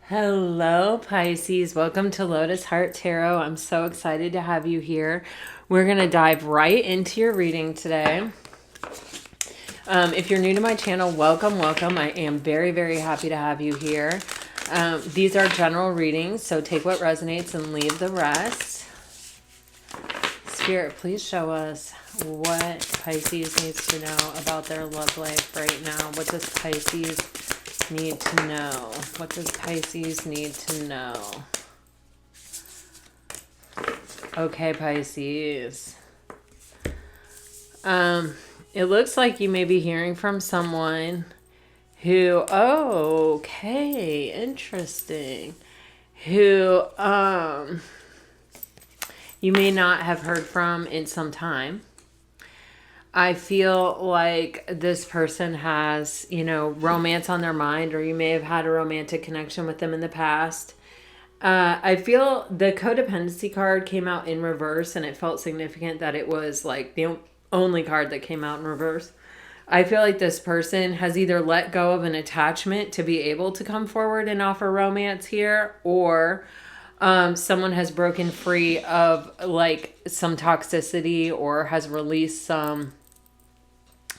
Hello, Pisces. Welcome to Lotus Heart Tarot. I'm so excited to have you here. We're going to dive right into your reading today. If you're new to my channel, welcome. I am very, very happy to have you here. These are general readings, so take what resonates and leave the rest. Spirit, please show us what Pisces needs to know about their love life right now. What does Pisces need to know? What does Pisces need to know? Okay, Pisces. It looks like you may be hearing from someone who, okay, interesting. Who, you may not have heard from in some time. I feel like this person has, romance on their mind, or you may have had a romantic connection with them in the past. I feel the codependency card came out in reverse, and it felt significant that it was like the only card that came out in reverse. I feel like this person has either let go of an attachment to be able to come forward and offer romance here, or someone has broken free of like some toxicity or has released some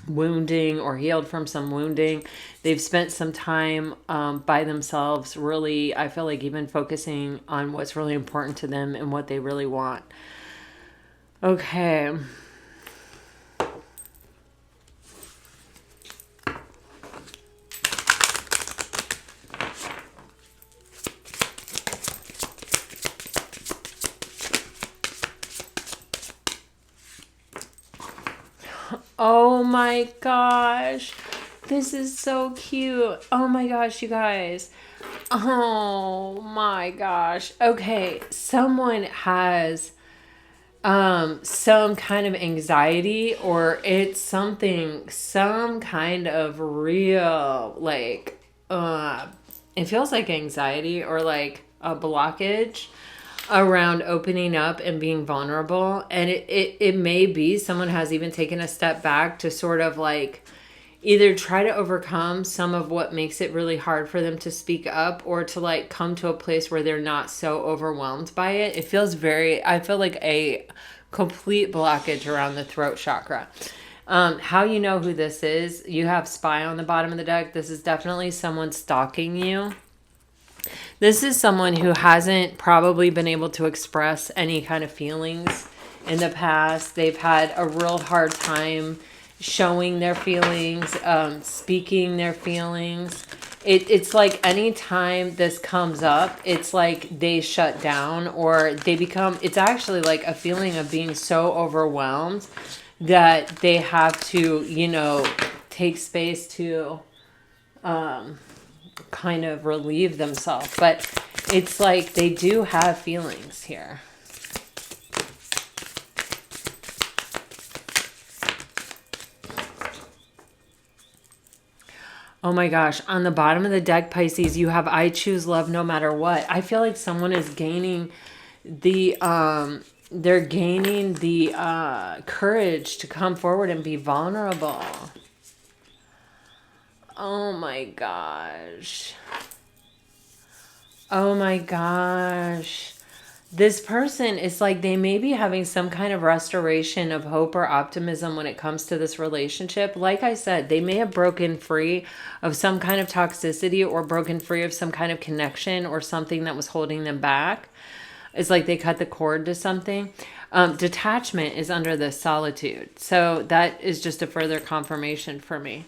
wounding or healed from some wounding. They've spent some time by themselves, really, I feel like even focusing on what's really important to them and what they really want. Okay. Oh my gosh. This is so cute. Oh my gosh, you guys. Oh my gosh. Okay, someone has some kind of anxiety, or it's some kind of real like it feels like anxiety or like a blockage around opening up and being vulnerable. And it may be someone has even taken a step back to sort of like either try to overcome some of what makes it really hard for them to speak up, or to like come to a place where they're not so overwhelmed by it. It feels I feel like a complete blockage around the throat chakra. How you know who this is? You have spy on the bottom of the deck. This is definitely someone stalking you. This is someone who hasn't probably been able to express any kind of feelings in the past. They've had a real hard time showing their feelings, speaking their feelings. It's like anytime this comes up, it's like they shut down, or they become, it's actually like a feeling of being so overwhelmed that they have to, take space to kind of relieve themselves. But it's like they do have feelings here. Oh my gosh, on the bottom of the deck, Pisces, you have I choose love no matter what. I feel like someone is gaining the they're gaining the courage to come forward and be vulnerable. Oh my gosh. Oh my gosh. This person is like, they may be having some kind of restoration of hope or optimism when it comes to this relationship. Like I said, they may have broken free of some kind of toxicity, or broken free of some kind of connection or something that was holding them back. It's like they cut the cord to something. Detachment is under this solitude. So that is just a further confirmation for me.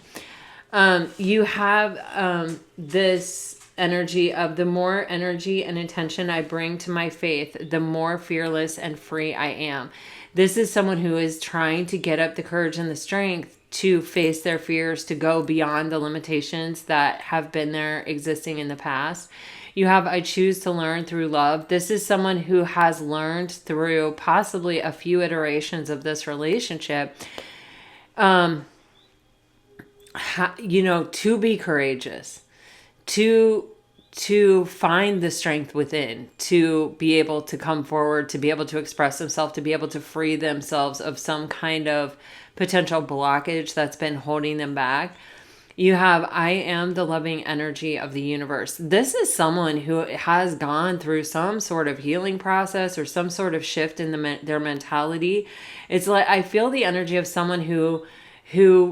You have this energy of, the more energy and intention I bring to my faith, the more fearless and free I am. This is someone who is trying to get up the courage and the strength to face their fears, to go beyond the limitations that have been there existing in the past. You have I choose to learn through love. This is someone who has learned through possibly a few iterations of this relationship, to be courageous, to find the strength within, to be able to come forward, to be able to express themselves, to be able to free themselves of some kind of potential blockage that's been holding them back. You have, I am the loving energy of the universe. This is someone who has gone through some sort of healing process or some sort of shift in their mentality. It's like, I feel the energy of someone who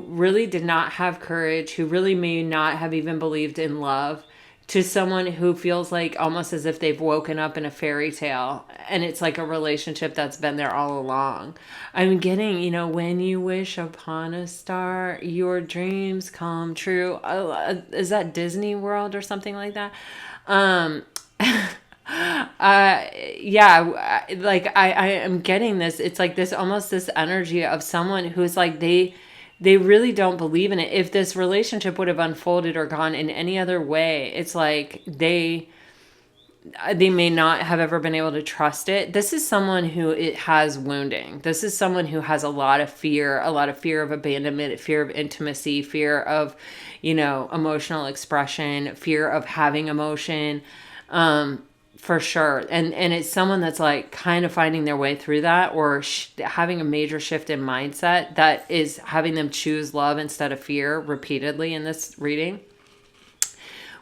really did not have courage, who really may not have even believed in love, to someone who feels like almost as if they've woken up in a fairy tale and it's like a relationship that's been there all along. I'm getting, when you wish upon a star, your dreams come true. Is that Disney World or something like that? Um, yeah, like I am getting this. It's like this, almost this energy of someone who's like, they really don't believe in it. If this relationship would have unfolded or gone in any other way, it's like they may not have ever been able to trust it. This is someone who it has wounding. This is someone who has a lot of fear of abandonment, fear of intimacy, fear of, emotional expression, fear of having emotion. For sure. And it's someone that's like kind of finding their way through that, or having a major shift in mindset that is having them choose love instead of fear repeatedly in this reading.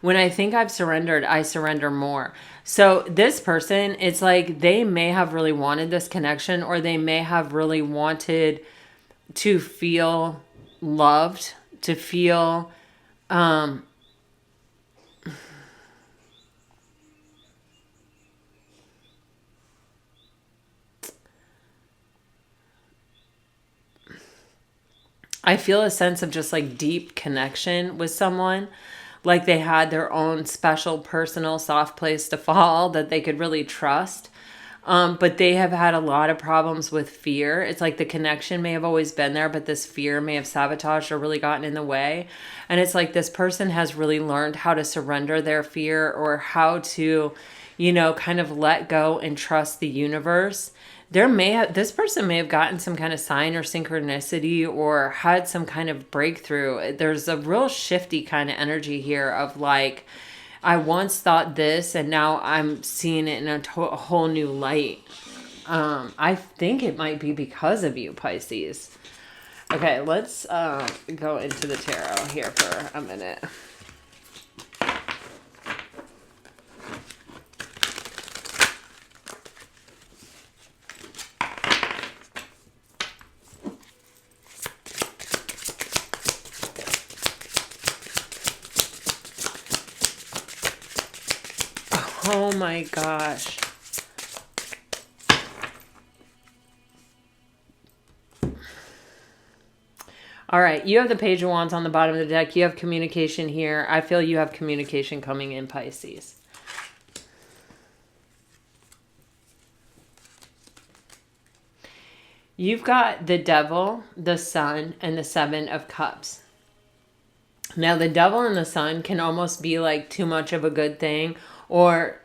When I think I've surrendered, I surrender more. So this person, it's like they may have really wanted this connection, or they may have really wanted to feel loved, to feel I feel a sense of just like deep connection with someone. Like they had their own special, personal, soft place to fall that they could really trust. But they have had a lot of problems with fear. It's like the connection may have always been there, but this fear may have sabotaged or really gotten in the way. And it's like this person has really learned how to surrender their fear, or how to, kind of let go and trust the universe. This person may have gotten some kind of sign or synchronicity, or had some kind of breakthrough. There's a real shifty kind of energy here of like, I once thought this and now I'm seeing it in a whole new light. I think it might be because of you, Pisces. Okay, let's go into the tarot here for a minute. Oh my gosh. All right, you have the Page of Wands on the bottom of the deck. You have communication here. I feel you have communication coming in, Pisces. You've got the Devil, the Sun, and the Seven of Cups. Now, the Devil and the Sun can almost be like too much of a good thing, or,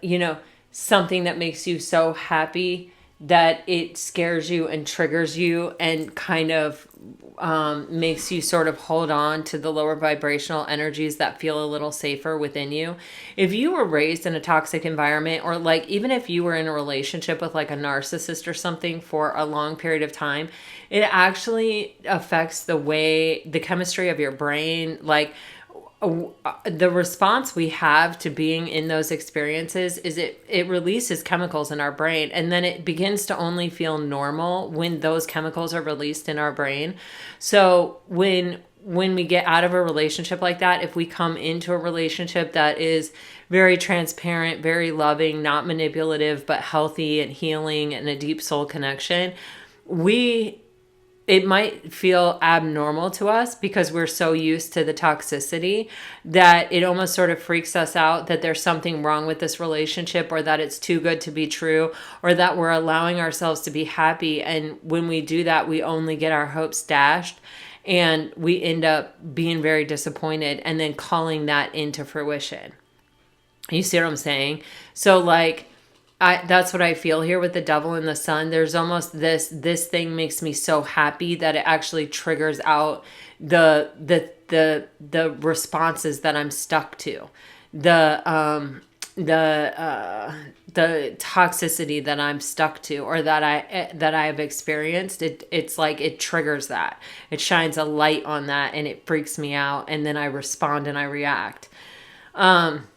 something that makes you so happy that it scares you and triggers you and kind of makes you sort of hold on to the lower vibrational energies that feel a little safer within you. If you were raised in a toxic environment, or like even if you were in a relationship with like a narcissist or something for a long period of time, it actually affects the chemistry of your brain. Like the response we have to being in those experiences is it releases chemicals in our brain, and then it begins to only feel normal when those chemicals are released in our brain. So when we get out of a relationship like that, if we come into a relationship that is very transparent, very loving, not manipulative, but healthy and healing and a deep soul connection, it might feel abnormal to us because we're so used to the toxicity that it almost sort of freaks us out that there's something wrong with this relationship, or that it's too good to be true, or that we're allowing ourselves to be happy. And when we do that, we only get our hopes dashed, and we end up being very disappointed and then calling that into fruition. You see what I'm saying? So like, that's what I feel here with the Devil and the Sun. There's almost this thing makes me so happy that it actually triggers out the responses that I'm stuck to. the toxicity that I'm stuck to, or that I've experienced, it's like it triggers that. It shines a light on that and it freaks me out, and then I respond and I react. I'm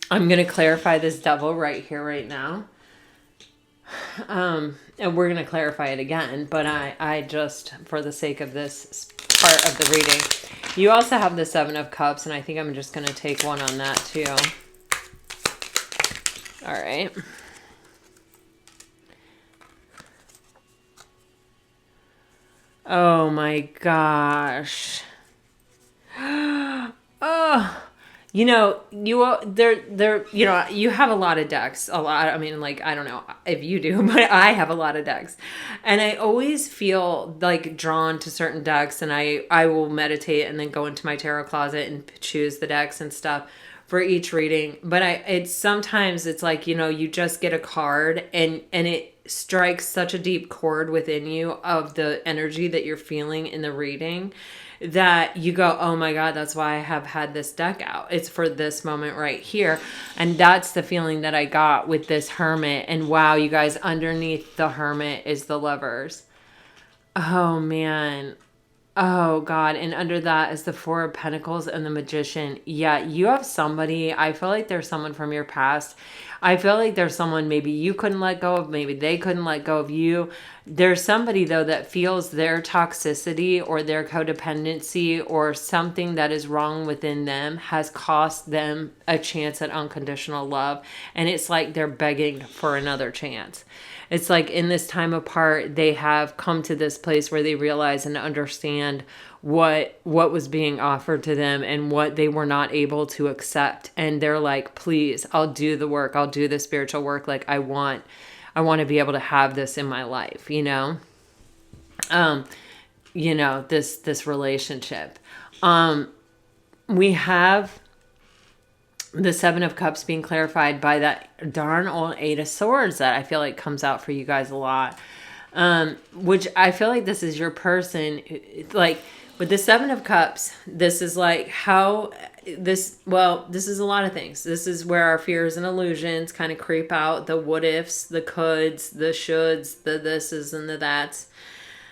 going to clarify this devil right here, right now. And we're going to clarify it again, but I just, for the sake of this part of the reading, you also have the Seven of Cups, and I think I'm just going to take one on that too. All right. Oh my gosh. Oh, you know, you have a lot of decks, a lot. I mean, like, I don't know if you do, but I have a lot of decks, and I always feel like drawn to certain decks, and I will meditate and then go into my tarot closet and choose the decks and stuff for each reading. But sometimes it's like, you just get a card and it strikes such a deep chord within you of the energy that you're feeling in the reading, that you go, oh my God, that's why I have had this deck out. It's for this moment right here. And that's the feeling that I got with this Hermit. And wow, you guys, underneath the Hermit is the Lovers. Oh man. Oh God. And under that is the Four of Pentacles and the Magician. Yeah, you have somebody, I feel like there's someone from your past. I feel like there's someone maybe you couldn't let go of, maybe they couldn't let go of you. There's somebody though that feels their toxicity or their codependency or something that is wrong within them has cost them a chance at unconditional love. And it's like they're begging for another chance. It's like in this time apart, they have come to this place where they realize and understand what was being offered to them and what they were not able to accept. And they're like, please, I'll do the work. I'll do the spiritual work. Like I want to be able to have this in my life, this relationship. We have the Seven of Cups being clarified by that darn old Eight of Swords that I feel like comes out for you guys a lot. Which I feel like this is your person. Like with the Seven of Cups, this is like this is a lot of things. This is where our fears and illusions kind of creep out. The what ifs, the coulds, the shoulds, the thises and the that's.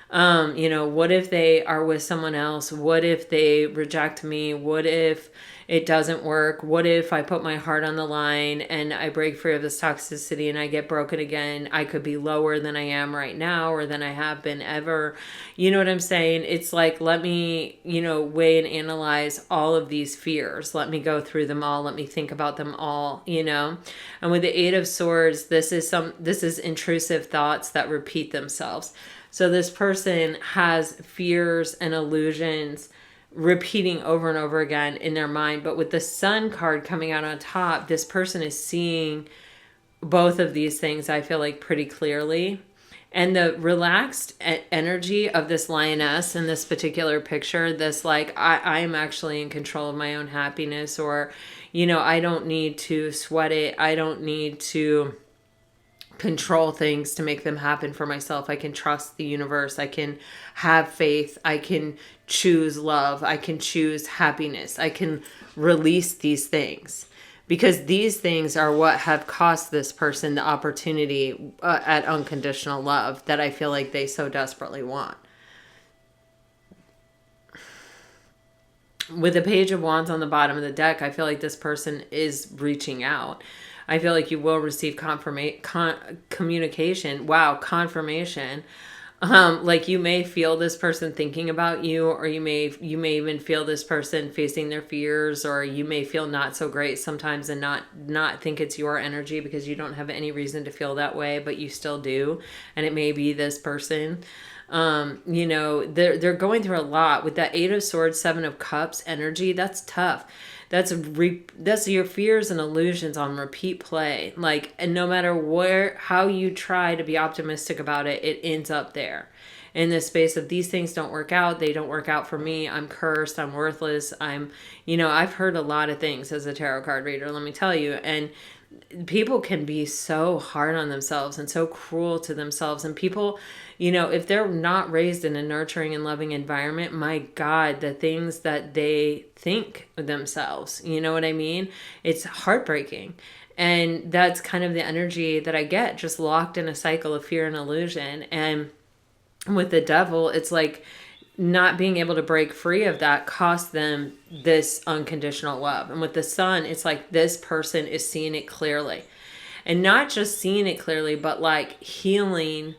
What if they are with someone else? What if they reject me? What if it doesn't work? What if I put my heart on the line and I break free of this toxicity and I get broken again? I could be lower than I am right now or than I have been ever. You know what I'm saying? It's like, let me, weigh and analyze all of these fears. Let me go through them all. Let me think about them all, And with the Eight of Swords, this is intrusive thoughts that repeat themselves. So this person has fears and illusions repeating over and over again in their mind. But with the Sun card coming out on top, this person is seeing both of these things, I feel like, pretty clearly. And the relaxed energy of this lioness in this particular picture, this like, I am actually in control of my own happiness, or, I don't need to sweat it. I don't need to control things to make them happen for myself. I can trust the universe. I can have faith. I can choose love. I can choose happiness. I can release these things because these things are what have cost this person the opportunity at unconditional love that I feel like they so desperately want. With the Page of Wands on the bottom of the deck, I feel like this person is reaching out. I feel like you will receive communication. Wow, confirmation. Like you may feel this person thinking about you, or you may even feel this person facing their fears, or you may feel not so great sometimes and not think it's your energy because you don't have any reason to feel that way, but you still do. And it may be this person. They're going through a lot with that Eight of Swords, Seven of Cups energy. That's tough. That's your fears and illusions on repeat play. Like, and no matter how you try to be optimistic about it, it ends up there. in this space of these things don't work out. They don't work out for me. I'm cursed. I'm worthless. I've heard a lot of things as a tarot card reader, let me tell you. And people can be so hard on themselves and so cruel to themselves. And people, if they're not raised in a nurturing and loving environment, my God, the things that they think of themselves, you know what I mean? It's heartbreaking. And that's kind of the energy that I get, just locked in a cycle of fear and illusion. And with the devil, it's like not being able to break free of that cost them this unconditional love. And with the sun, it's like this person is seeing it clearly. And not just seeing it clearly, but like healing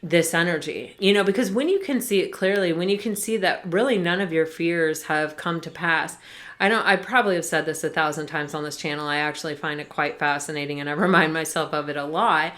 this energy, because when you can see it clearly, when you can see that really none of your fears have come to pass. I probably have said this 1,000 times on this channel. I actually find it quite fascinating, and I remind myself of it a lot,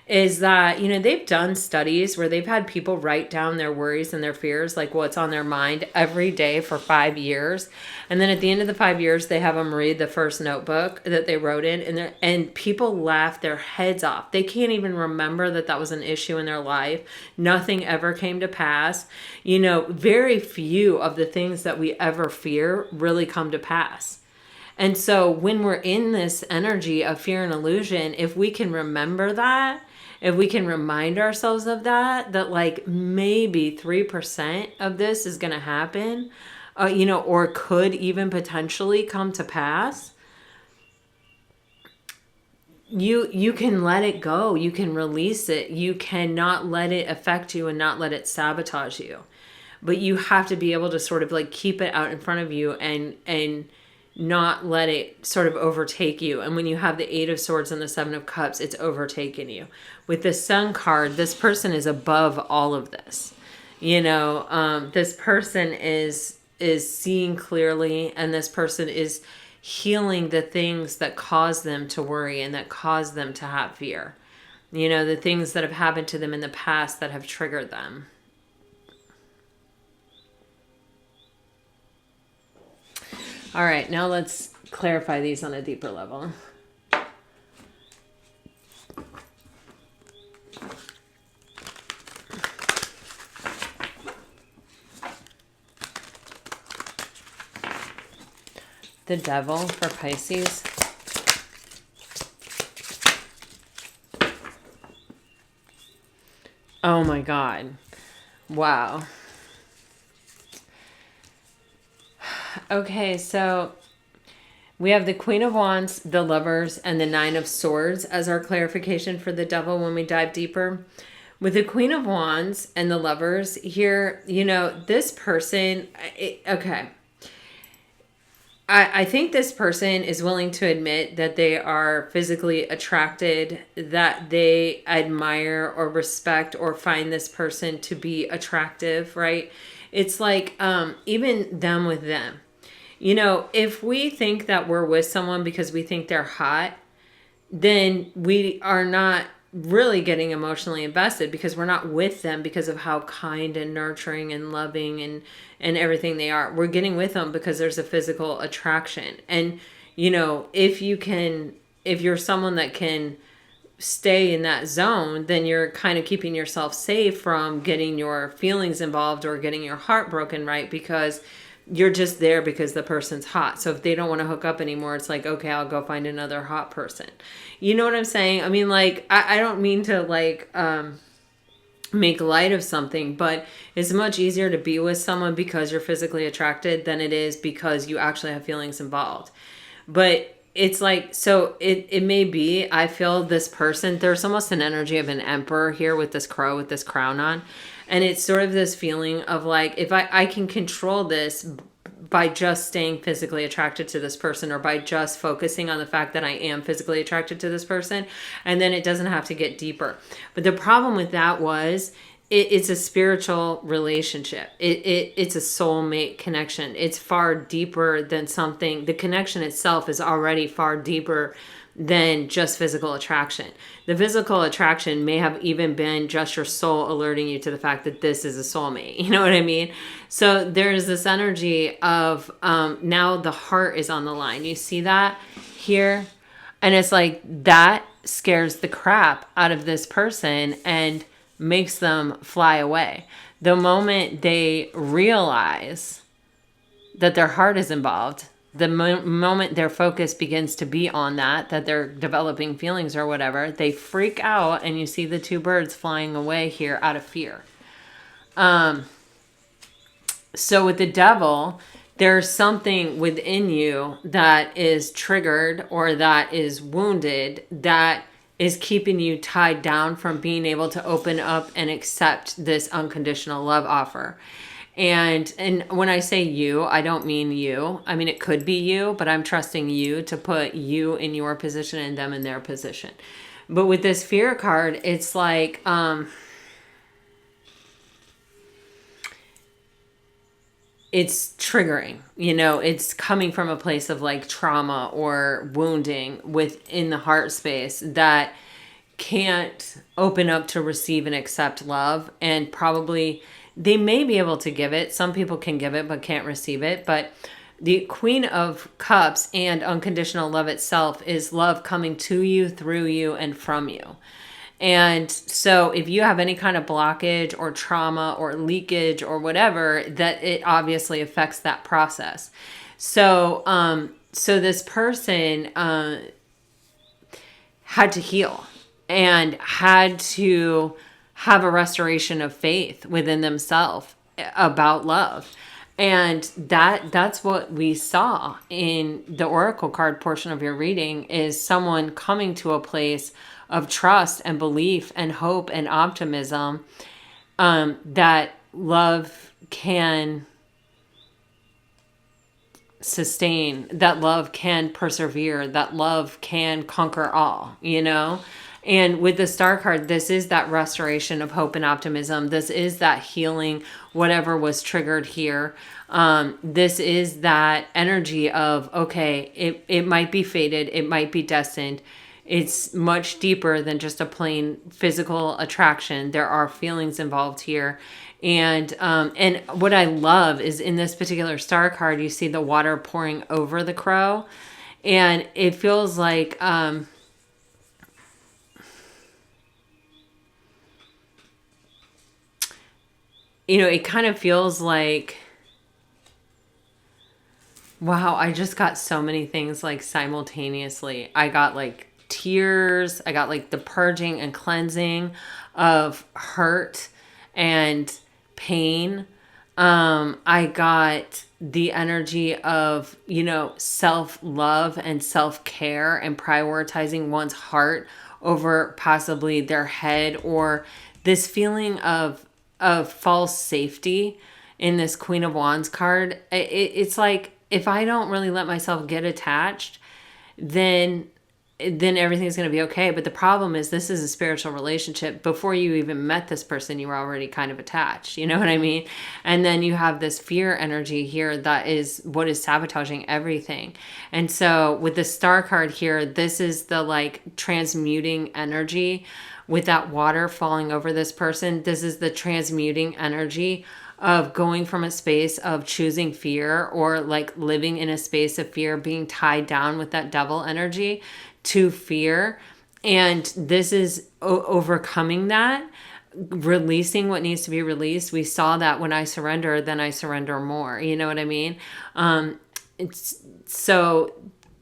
is that, they've done studies where they've had people write down their worries and their fears, like what's on their mind every day for 5 years. And then at the end of the 5 years, they have them read the first notebook that they wrote in, and people laugh their heads off. They can't even remember that was an issue in their life. Nothing ever came to pass. Very few of the things that we ever fear really come to pass. And so when we're in this energy of fear and illusion, if we can remember that, if we can remind ourselves of that like maybe 3% of this is going to happen, or could even potentially come to pass, you can let it go. You can release it. You cannot let it affect you and not let it sabotage you. But you have to be able to sort of like keep it out in front of you and not let it sort of overtake you. And when you have the 8 of Swords and the 7 of Cups, it's overtaken you. With the Sun card, this person is above all of this. This person is seeing clearly, and this person is healing the things that cause them to worry and that cause them to have fear. The things that have happened to them in the past that have triggered them. All right, now let's clarify these on a deeper level. The Devil for Pisces. Oh my God. Wow. Okay, so we have the Queen of Wands, the Lovers, and the 9 of Swords as our clarification for the Devil when we dive deeper. With the Queen of Wands and the Lovers here, this person, okay. I think this person is willing to admit that they are physically attracted, that they admire or respect or find this person to be attractive, right? It's like even them with them. If we think that we're with someone because we think they're hot, then we are not really getting emotionally invested because we're not with them because of how kind and nurturing and loving and everything they are. We're getting with them because there's a physical attraction. And, if you're someone that can stay in that zone, then you're kind of keeping yourself safe from getting your feelings involved or getting your heart broken, right? Because you're just there because the person's hot. So if they don't want to hook up anymore, it's like, okay, I'll go find another hot person. You know what I'm saying? I mean, like, I don't mean to like make light of something, but it's much easier to be with someone because you're physically attracted than it is because you actually have feelings involved. But it's like, so it may be, I feel this person, there's almost an energy of an emperor here with this crow, with this crown on. And it's sort of this feeling of like, if I can control this by just staying physically attracted to this person, or by just focusing on the fact that I am physically attracted to this person, and then it doesn't have to get deeper. But the problem with that was it's a spiritual relationship. It's a soulmate connection. It's far deeper than something. The connection itself is already far deeper than just physical attraction. The physical attraction may have even been just your soul alerting you to the fact that this is a soulmate. You know what I mean? So there's this energy of now the heart is on the line. You see that here? And it's like that scares the crap out of this person. And makes them fly away. The moment they realize that their heart is involved, the moment their focus begins to be on that they're developing feelings or whatever, they freak out, and you see the two birds flying away here out of fear. So with the devil, there's something within you that is triggered or that is wounded that is keeping you tied down from being able to open up and accept this unconditional love offer. And when I say you, I don't mean you. I mean, it could be you, but I'm trusting you to put you in your position and them in their position. But with this fear card, it's like, it's triggering, it's coming from a place of like trauma or wounding within the heart space that can't open up to receive and accept love. And probably they may be able to give it. Some people can give it, but can't receive it. But the Queen of Cups and unconditional love itself is love coming to you, through you, and from you. And so if you have any kind of blockage or trauma or leakage or whatever, that it obviously affects that process. So, so this person had to heal and had to have a restoration of faith within themselves about love. And that's what we saw in the oracle card portion of your reading, is someone coming to a place of trust and belief and hope and optimism, that love can sustain, that love can persevere, that love can conquer all, And with the Star card, this is that restoration of hope and optimism. This is that healing, whatever was triggered here. This is that energy of, okay, it might be fated, it might be destined. It's much deeper than just a plain physical attraction. There are feelings involved here. And what I love is in this particular Star card, you see the water pouring over the crow. And it feels like, it kind of feels like, wow, I just got so many things like simultaneously. I got like tears. I got like the purging and cleansing of hurt and pain. I got the energy of, self-love and self-care and prioritizing one's heart over possibly their head, or this feeling of false safety in this Queen of Wands card. It's like, if I don't really let myself get attached, then everything's going to be okay. But the problem is, this is a spiritual relationship. Before you even met this person, you were already kind of attached. You know what I mean? And then you have this fear energy here that is what is sabotaging everything. And so with the Star card here, this is the like transmuting energy with that water falling over this person. This is the transmuting energy of going from a space of choosing fear, or like living in a space of fear, being tied down with that devil energy, to fear. And this is overcoming that, releasing what needs to be released. We saw that when I surrender, then I surrender more. You know what I mean? So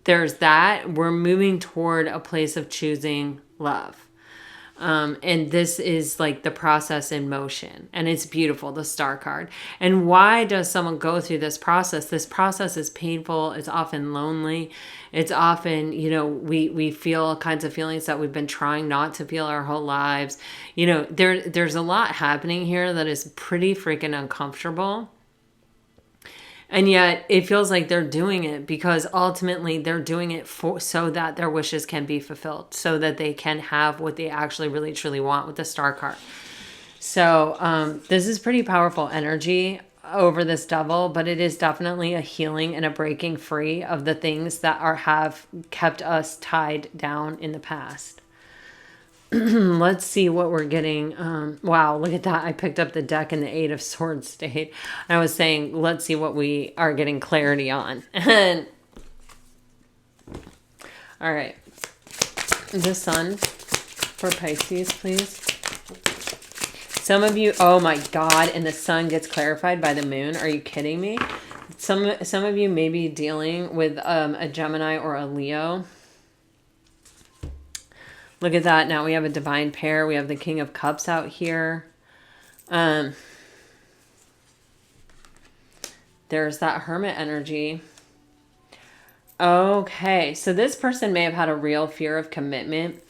there's that. We're moving toward a place of choosing love. And this is like the process in motion, and it's beautiful, the Star card. And why does someone go through this process? This process is painful. It's often lonely. It's often, we feel all kinds of feelings that we've been trying not to feel our whole lives. There's a lot happening here that is pretty freaking uncomfortable. And yet it feels like they're doing it because ultimately they're doing it so that their wishes can be fulfilled, so that they can have what they actually really truly want with the Star card. So this is pretty powerful energy over this devil, but it is definitely a healing and a breaking free of the things that have kept us tied down in the past. Let's see what we're getting. Wow, look at that. I picked up the deck in the Eight of Swords state. I was saying, let's see what we are getting clarity on. And all right. The Sun for Pisces, please. Some of you, oh my God, and the sun gets clarified by the moon. Are you kidding me? Some of you may be dealing with a Gemini or a Leo. Look at that. Now we have a divine pair. We have the King of Cups out here. There's that Hermit energy. Okay, so this person may have had a real fear of commitment.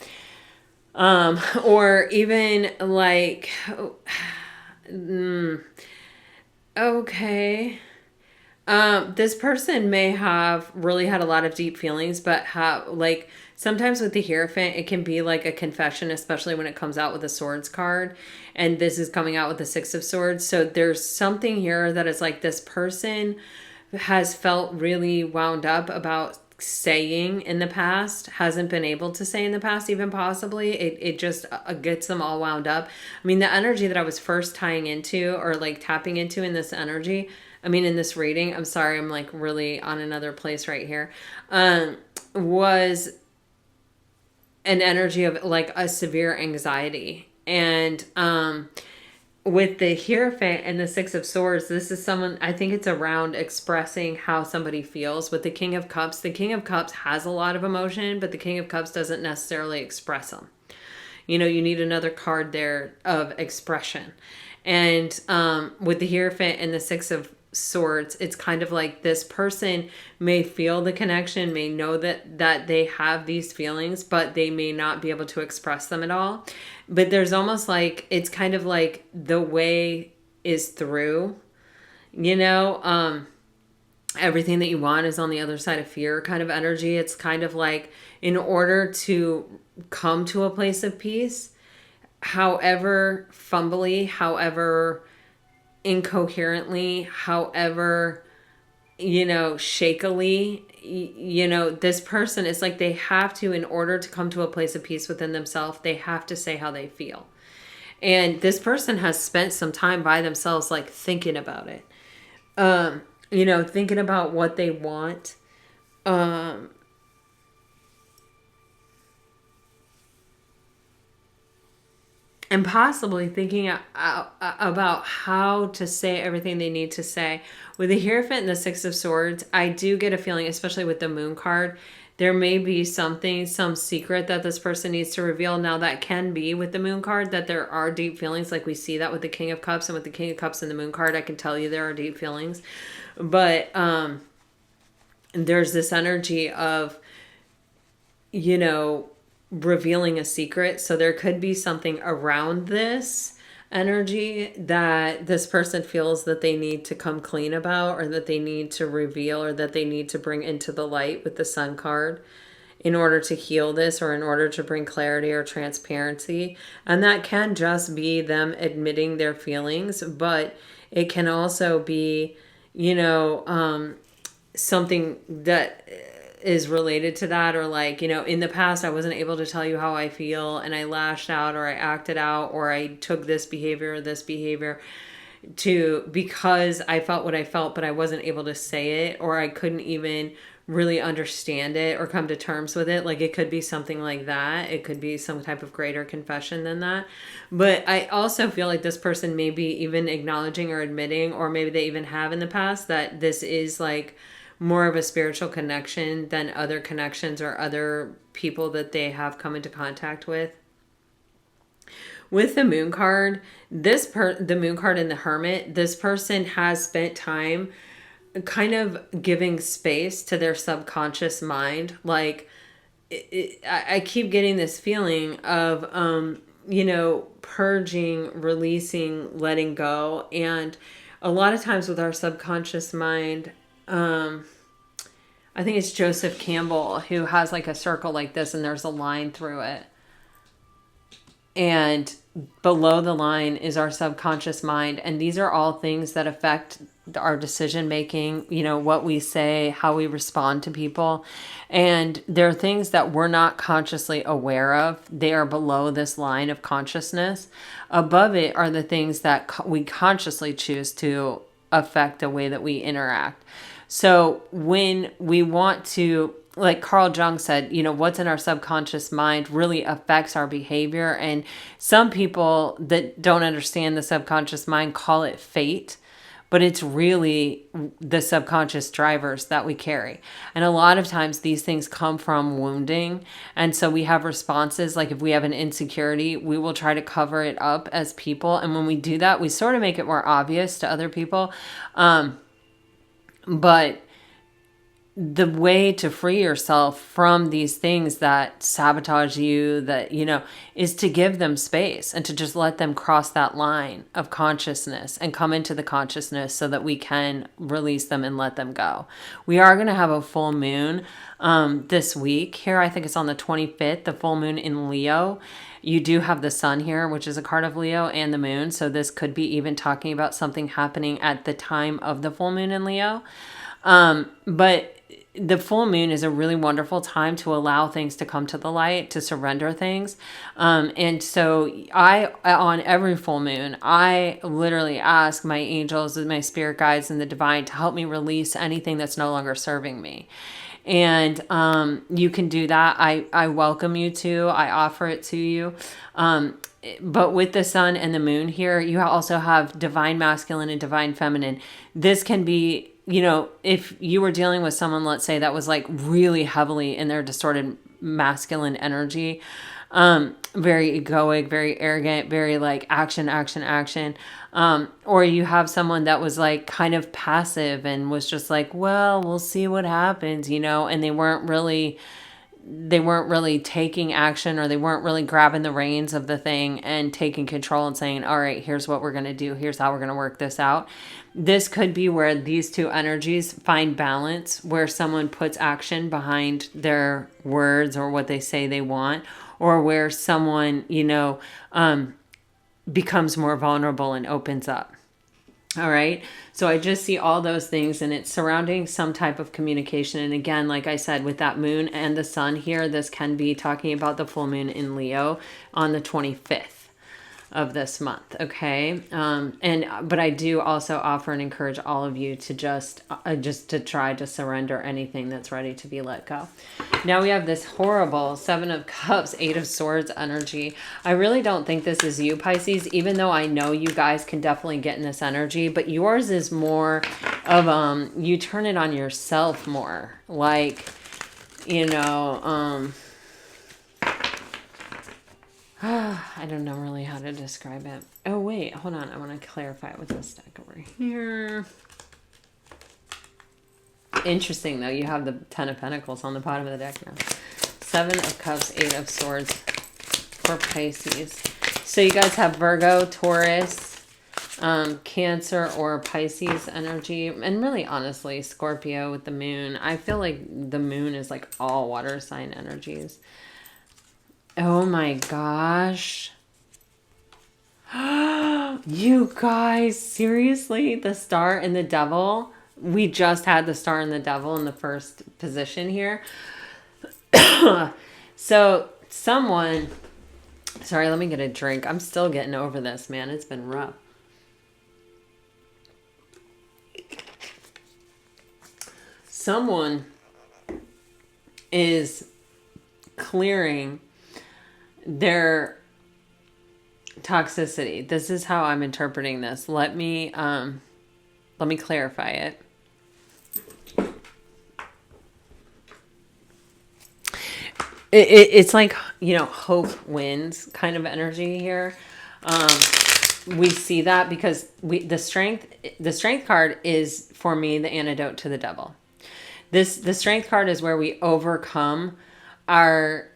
Or even like, okay. This person may have really had a lot of deep feelings, but have like sometimes with the Hierophant, it can be like a confession, especially when it comes out with the Swords card. And this is coming out with the Six of Swords. So there's something here that is like this person has felt really wound up about saying in the past, hasn't been able to say in the past, even possibly. It just gets them all wound up. I mean, the energy that I was first tying into or like tapping into in this energy, I mean, in this reading, I'm sorry, I'm like really on another place right here, was an energy of like a severe anxiety. And with the Hierophant and the Six of Swords, this is someone, I think it's around expressing how somebody feels. With the King of Cups has a lot of emotion, but the King of Cups doesn't necessarily express them. You know, you need another card there of expression. And with the Hierophant and the Six of Swords, it's kind of like this person may feel the connection, may know that they have these feelings, but they may not be able to express them at all. But there's almost like, it's kind of like the way is through, you know, everything that you want is on the other side of fear kind of energy. It's kind of like in order to come to a place of peace, however fumbly, however incoherently, however, you know, shakily, you know, this person is like, they have to, in order to come to a place of peace within themselves, they have to say how they feel. And this person has spent some time by themselves, like thinking about it, you know, thinking about what they want, and possibly thinking about how to say everything they need to say. With the Hierophant and the Six of Swords, I do get a feeling, especially with the Moon card, there may be something, some secret that this person needs to reveal. Now that can be with the Moon card, that there are deep feelings. Like we see that with the King of Cups, and with the King of Cups and the Moon card, I can tell you there are deep feelings. But there's this energy of, you know, revealing a secret. So there could be something around this energy that this person feels that they need to come clean about, or that they need to reveal, or that they need to bring into the light with the Sun card in order to heal this, or in order to bring clarity or transparency. And that can just be them admitting their feelings, but it can also be, you know, something that is related to that, or like, you know, in the past I wasn't able to tell you how I feel, and I lashed out, or I acted out, or I took this behavior or this behavior because I felt what I felt, but I wasn't able to say it, or I couldn't even really understand it or come to terms with it. Like it could be something like that. It could be some type of greater confession than that. But I also feel like this person may be even acknowledging or admitting, or maybe they even have in the past, that this is like more of a spiritual connection than other connections or other people that they have come into contact with. With the Moon card, the Moon card and the Hermit, this person has spent time kind of giving space to their subconscious mind. Like I keep getting this feeling of, you know, purging, releasing, letting go. And a lot of times with our subconscious mind, I think it's Joseph Campbell who has like a circle like this, and there's a line through it. And below the line is our subconscious mind. And these are all things that affect our decision making, you know, what we say, how we respond to people. And there are things that we're not consciously aware of. They are below this line of consciousness. Above it are the things that we consciously choose to affect the way that we interact. So when we want to like Carl Jung said, what's in our subconscious mind really affects our behavior. And some people that don't understand the subconscious mind call it fate, but it's really the subconscious drivers that we carry. And a lot of times these things come from wounding. And so we have responses, like if we have an insecurity, we will try to cover it up as people. And when we do that, we sort of make it more obvious to other people. But the way to free yourself from these things that sabotage you, that, is to give them space and to just let them cross that line of consciousness and come into the consciousness so that we can release them and let them go. We are going to have a full moon this week here. I think it's on the 25th, the full moon in Leo. You do have the sun here, which is a card of Leo, and the moon. So this could be even talking about something happening at the time of the full moon in Leo. But the full moon is a really wonderful time to allow things to come to the light, to surrender things. And so on every full moon, I literally ask my angels and my spirit guides and the divine to help me release anything that's no longer serving me. And you can do that. I welcome you to. I offer it to you. But with the sun and the moon here, you also have divine masculine and divine feminine. This can be, if you were dealing with someone, let's say, that was like really heavily in their distorted masculine energy, very egoic, very arrogant, very like action, action, action. Or you have someone that was like kind of passive and was just like, well, we'll see what happens, and they weren't really taking action, or they weren't really grabbing the reins of the thing and taking control and saying, all right, here's what we're going to do. Here's how we're going to work this out. This could be where these two energies find balance, where someone puts action behind their words or what they say they want, or where someone, becomes more vulnerable and opens up. All right. So I just see all those things, and it's surrounding some type of communication. And again, like I said, with that moon and the sun here, this can be talking about the full moon in Leo on the 25th of this month. Okay. But I do also offer and encourage all of you to just to try to surrender anything that's ready to be let go. Now we have this horrible 7 of Cups, 8 of Swords energy. I really don't think this is you, Pisces, even though I know you guys can definitely get in this energy, but yours is more of, you turn it on yourself more. Like, I don't know really how to describe it. Oh, wait, hold on. I want to clarify it with this deck over here. Interesting, though. You have the 10 of Pentacles on the bottom of the deck now. 7 of Cups, 8 of Swords for Pisces. So you guys have Virgo, Taurus, Cancer, or Pisces energy. And really, honestly, Scorpio with the moon. I feel like the moon is like all water sign energies. Oh my gosh. You guys, seriously? The Star and the Devil? We just had the Star and the Devil in the first position here. So someone, sorry, let me get a drink. I'm still getting over this, man. It's been rough. Someone is clearing their toxicity. This is how I'm interpreting this. Let me clarify it. It's like, hope wins kind of energy here. We see that because the strength card is, for me, the antidote to the devil. The strength card is where we overcome our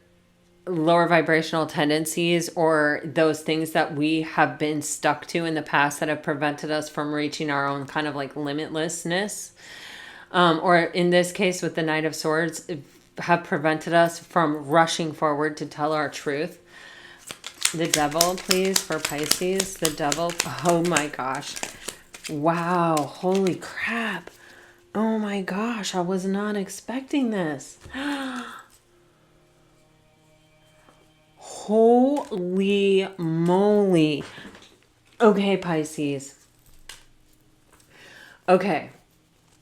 lower vibrational tendencies, or those things that we have been stuck to in the past that have prevented us from reaching our own kind of like limitlessness. Or in this case with the Knight of Swords, have prevented us from rushing forward to tell our truth. The Devil, please, for Pisces. The Devil. Oh my gosh. Wow. Holy crap. Oh my gosh. I was not expecting this. Holy moly. Okay, Pisces. Okay.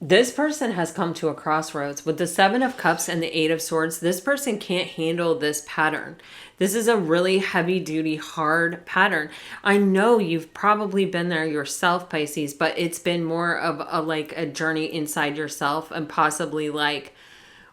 this person has come to a crossroads with the Seven of Cups and the Eight of Swords. This person can't handle this pattern. This is a really heavy duty, hard pattern. I know you've probably been there yourself, Pisces, but it's been more of a journey inside yourself, and possibly like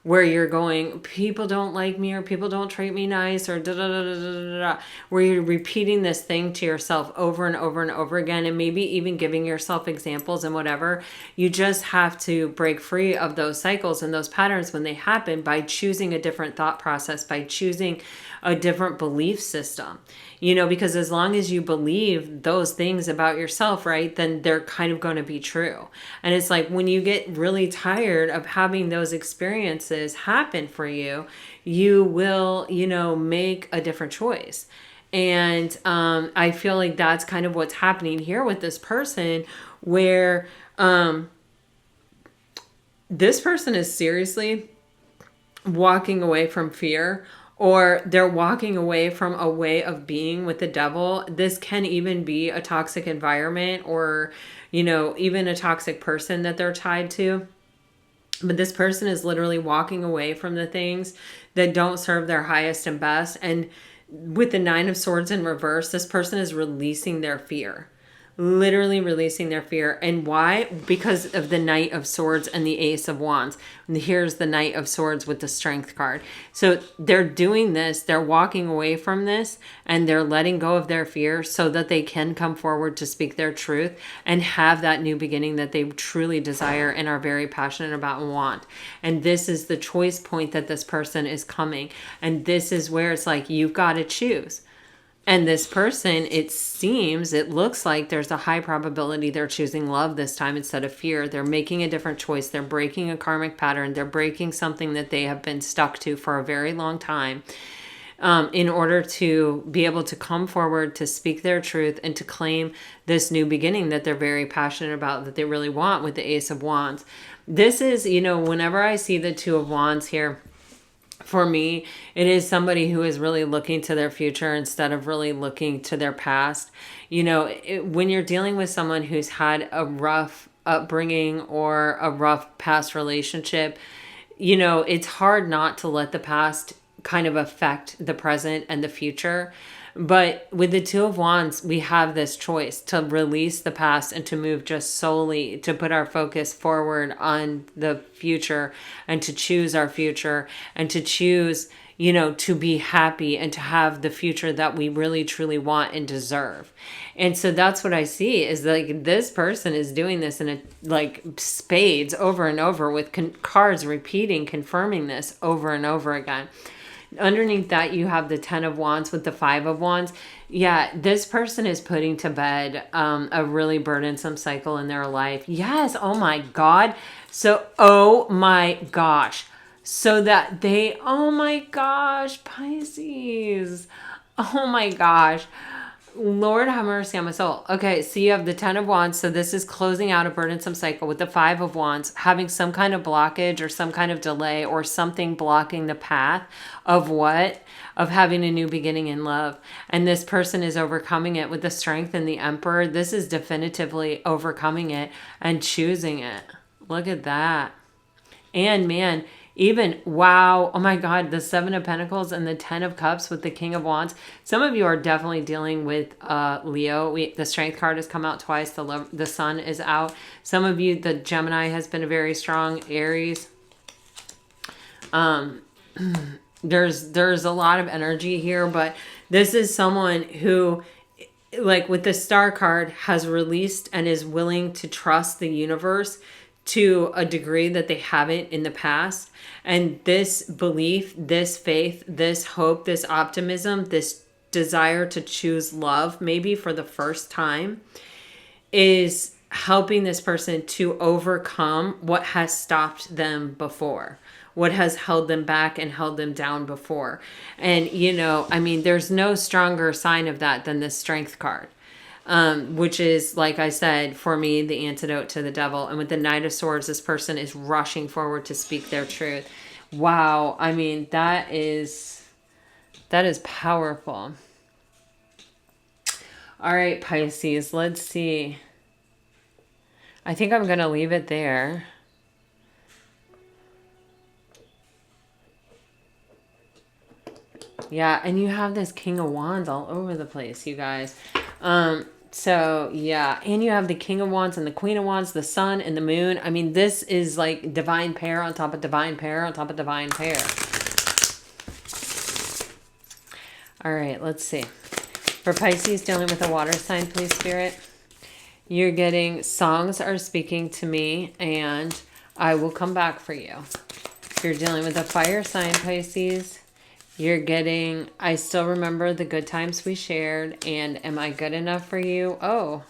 where you're going, people don't like me, or people don't treat me nice, or da da da da da da, where you're repeating this thing to yourself over and over and over again, and maybe even giving yourself examples and whatever. You just have to break free of those cycles and those patterns when they happen by choosing a different thought process, by choosing a different belief system. Because as long as you believe those things about yourself, right, then they're kind of going to be true. And it's like when you get really tired of having those experiences happen for you, you will, make a different choice. And I feel like that's kind of what's happening here with this person, where this person is seriously walking away from fear, or they're walking away from a way of being with the devil. This can even be a toxic environment, or, even a toxic person that they're tied to. But this person is literally walking away from the things that don't serve their highest and best. And with the Nine of Swords in reverse, this person is releasing their fear. Literally releasing their fear. And why? Because of the Knight of Swords and the Ace of Wands. And here's the Knight of Swords with the Strength card. So they're doing this, they're walking away from this, and they're letting go of their fear so that they can come forward to speak their truth and have that new beginning that they truly desire and are very passionate about and want. And this is the choice point that this person is coming. And this is where it's like, you've got to choose. And this person, it looks like there's a high probability they're choosing love this time instead of fear. They're making a different choice. They're breaking a karmic pattern. They're breaking something that they have been stuck to for a very long time, in order to be able to come forward, to speak their truth, and to claim this new beginning that they're very passionate about, that they really want with the Ace of Wands. This is, whenever I see the Two of Wands here, for me, it is somebody who is really looking to their future instead of really looking to their past. When you're dealing with someone who's had a rough upbringing or a rough past relationship, it's hard not to let the past kind of affect the present and the future. But with the Two of Wands, we have this choice to release the past and to move just solely to put our focus forward on the future, and to choose our future, and to choose, to be happy and to have the future that we really truly want and deserve. And so that's what I see, is like this person is doing this in spades over and over, with cards repeating, confirming this over and over again. Underneath that, you have the 10 of Wands with the 5 of Wands. Yeah, this person is putting to bed a really burdensome cycle in their life. Yes, oh my God. So, oh my gosh. So that they, oh my gosh, Pisces. Oh my gosh. Lord have mercy on my soul. Okay, so you have the 10 of Wands. So this is closing out a burdensome cycle, with the 5 of Wands having some kind of blockage or some kind of delay or something blocking the path of what? Of having a new beginning in love. And this person is overcoming it with the Strength and the Emperor. This is definitively overcoming it and choosing it. Look at that. And man, even, wow, oh my God, the 7 of Pentacles and the 10 of Cups with the King of Wands. Some of you are definitely dealing with Leo. The Strength card has come out twice. The Sun is out. Some of you, the Gemini has been a very strong. Aries. There's a lot of energy here, but this is someone who, like with the Star card, has released and is willing to trust the universe to a degree that they haven't in the past. And this belief, this faith, this hope, this optimism, this desire to choose love, maybe for the first time, is helping this person to overcome what has stopped them before, what has held them back and held them down before. And, there's no stronger sign of that than this Strength card. Which is, like I said, for me, the antidote to the devil. And with the Knight of Swords, this person is rushing forward to speak their truth. Wow. That is powerful. All right, Pisces, let's see. I think I'm going to leave it there. Yeah, and you have this King of Wands all over the place, you guys. So yeah, and you have the King of Wands and the Queen of Wands, the Sun and the Moon. I mean, this is like divine pair on top of divine pair on top of divine pair. All right, let's see. For Pisces dealing with a water sign, please, Spirit. You're getting songs are speaking to me and I will come back for you. If you're dealing with a fire sign, Pisces, you're getting, I still remember the good times we shared and am I good enough for you? Oh,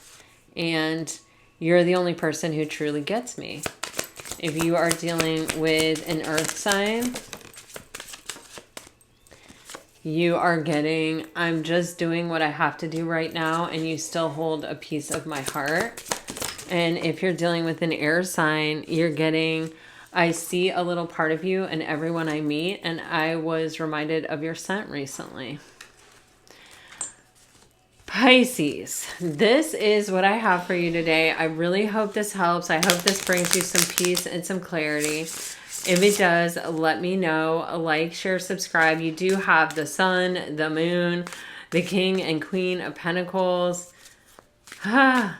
and you're the only person who truly gets me. If you are dealing with an earth sign, you are getting, I'm just doing what I have to do right now, and you still hold a piece of my heart. And if you're dealing with an air sign, you're getting, I see a little part of you in everyone I meet, and I was reminded of your scent recently. Pisces, this is what I have for you today. I really hope this helps. I hope this brings you some peace and some clarity. If it does, let me know. Like, share, subscribe. You do have the Sun, the Moon, the King and Queen of Pentacles. The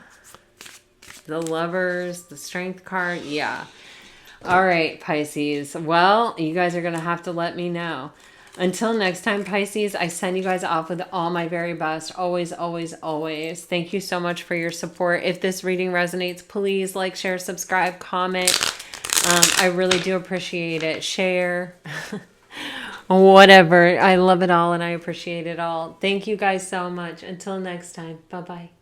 Lovers, the Strength card. Yeah. All right, Pisces. Well, you guys are going to have to let me know. Until next time, Pisces, I send you guys off with all my very best. Always, always, always. Thank you so much for your support. If this reading resonates, please like, share, subscribe, comment. I really do appreciate it. Share. Whatever. I love it all and I appreciate it all. Thank you guys so much. Until next time. Bye-bye.